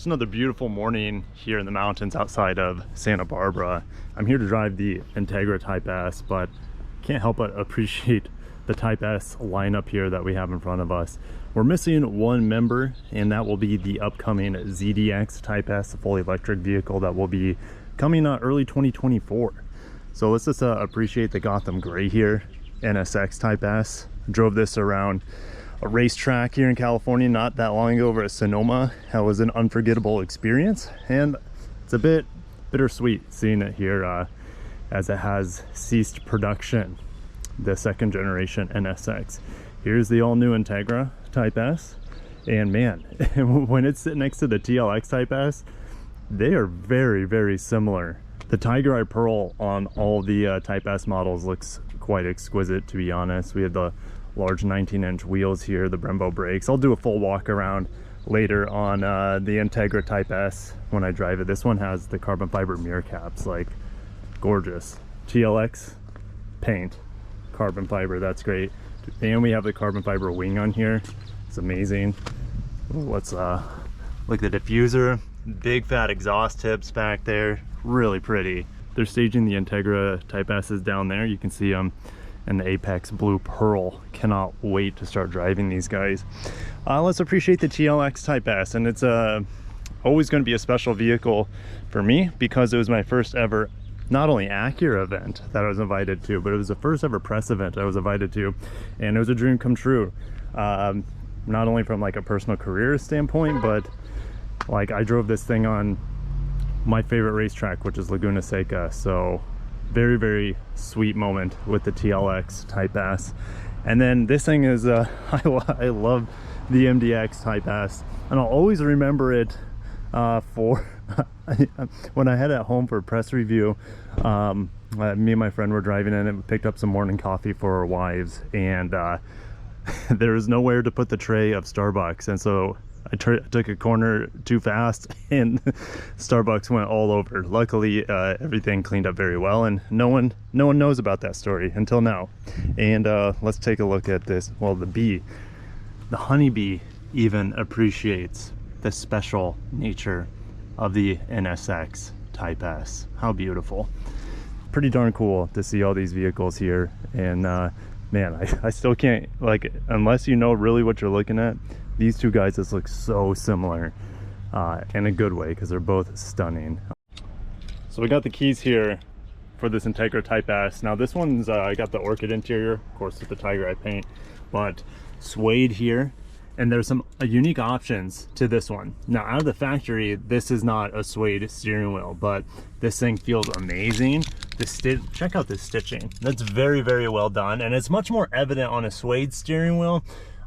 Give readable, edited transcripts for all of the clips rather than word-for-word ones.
Just another beautiful morning here in the mountains outside of Santa Barbara. I'm here to drive the Integra Type S, but can't help but appreciate the Type S lineup here that we have in front of us. We're missing one member, and that will be the upcoming ZDX Type S, a fully electric vehicle that will be coming early 2024. So let's just appreciate the Gotham gray here, NSX Type S. Drove this around a racetrack here in California not that long ago over at Sonoma. That was an unforgettable experience, and it's a bit bittersweet seeing it here as it has ceased production, the second generation NSX. Here's the all-new Integra Type S, and man, when it's sitting next to the TLX Type S, they are very, very similar. The Tiger Eye Pearl on all the Type S models looks quite exquisite, to be honest. We have the large 19-inch wheels here, the Brembo brakes. I'll do a full walk around later on the Integra Type S when I drive it. This one has the carbon fiber mirror caps, like gorgeous. TLX paint, carbon fiber, that's great. And we have the carbon fiber wing on here. It's amazing. Let's look at the diffuser. Big fat exhaust tips back there, really pretty. They're staging the Integra Type S's down there. You can see them in the Apex Blue Pearl. Cannot wait to start driving these guys. Let's appreciate the TLX Type S, and it's always going to be a special vehicle for me because it was my first ever not only Acura event that I was invited to, but it was the first ever press event I was invited to, and it was a dream come true. Not only from like a personal career standpoint, but like I drove this thing on my favorite racetrack, which is Laguna Seca. So very, very sweet moment with the TLX Type S. And then this thing is I love the MDX Type S, and I'll always remember it for when I had it at home for a press review. Me and my friend were driving in and picked up some morning coffee for our wives, and there was nowhere to put the tray of Starbucks, and so I took a corner too fast and Starbucks went all over. Luckily everything cleaned up very well, and no one knows about that story until now. And let's take a look at this. Well, the honeybee even appreciates the special nature of the NSX Type S. How beautiful. Pretty darn cool to see all these vehicles here, and man, I still can't, like, unless you know really what you're looking at, these two guys just look so similar in a good way, because they're both stunning. So we got the keys here for this Integra Type S. Now this one's got the orchid interior, of course, with the Tiger Eye paint, but suede here, and there's some unique options to this one. Now out of the factory, this is not a suede steering wheel, but this thing feels amazing. Check out this stitching. That's very, very well done, and it's much more evident on a suede steering wheel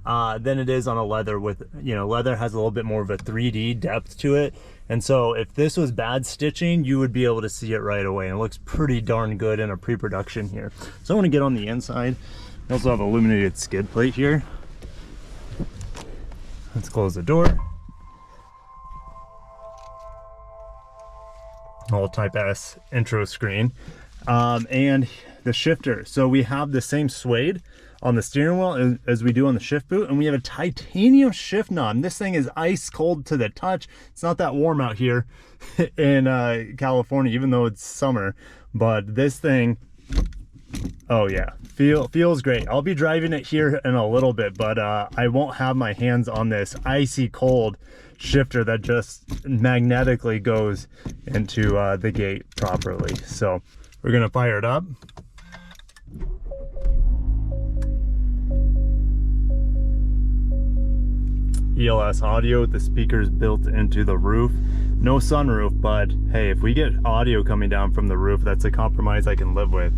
than it is on a leather. With, you know, leather has a little bit more of a 3D depth to it, and so if this was bad stitching, you would be able to see it right away, and it looks pretty darn good in a pre-production here. So I want to get on the inside. We also have an illuminated skid plate here. Let's close the door. All Type S intro screen, and the shifter. So we have the same suede on the steering wheel as we do on the shift boot, and we have a titanium shift knob. And this thing is ice cold to the touch. It's not that warm out here in California, even though it's summer, but this thing, oh yeah, feels great. I'll be driving it here in a little bit, but I won't have my hands on this icy cold shifter that just magnetically goes into the gate properly. So we're gonna fire it up. ELS audio with the speakers built into the roof. No sunroof, but hey, if we get audio coming down from the roof, that's a compromise I can live with.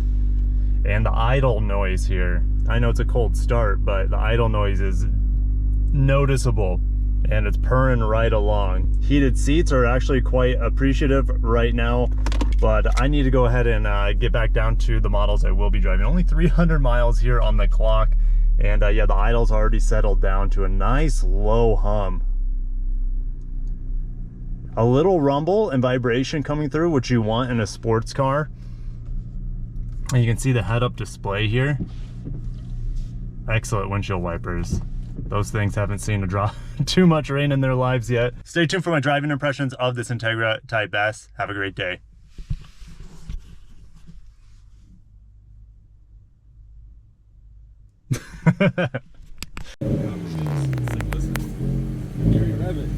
And the idle noise here, I know it's a cold start, but the idle noise is noticeable, and it's purring right along. Heated seats are actually quite appreciative right now, but I need to go ahead and get back down to the models I will be driving. Only 300 miles here on the clock, and yeah, the idle's already settled down to a nice low hum. A little rumble and vibration coming through, which you want in a sports car. And you can see the head-up display here. Excellent windshield wipers. Those things haven't seen a drop too much rain in their lives yet. Stay tuned for my driving impressions of this Integra Type S. Have a great day. It's like, listen, Gary Rabbit.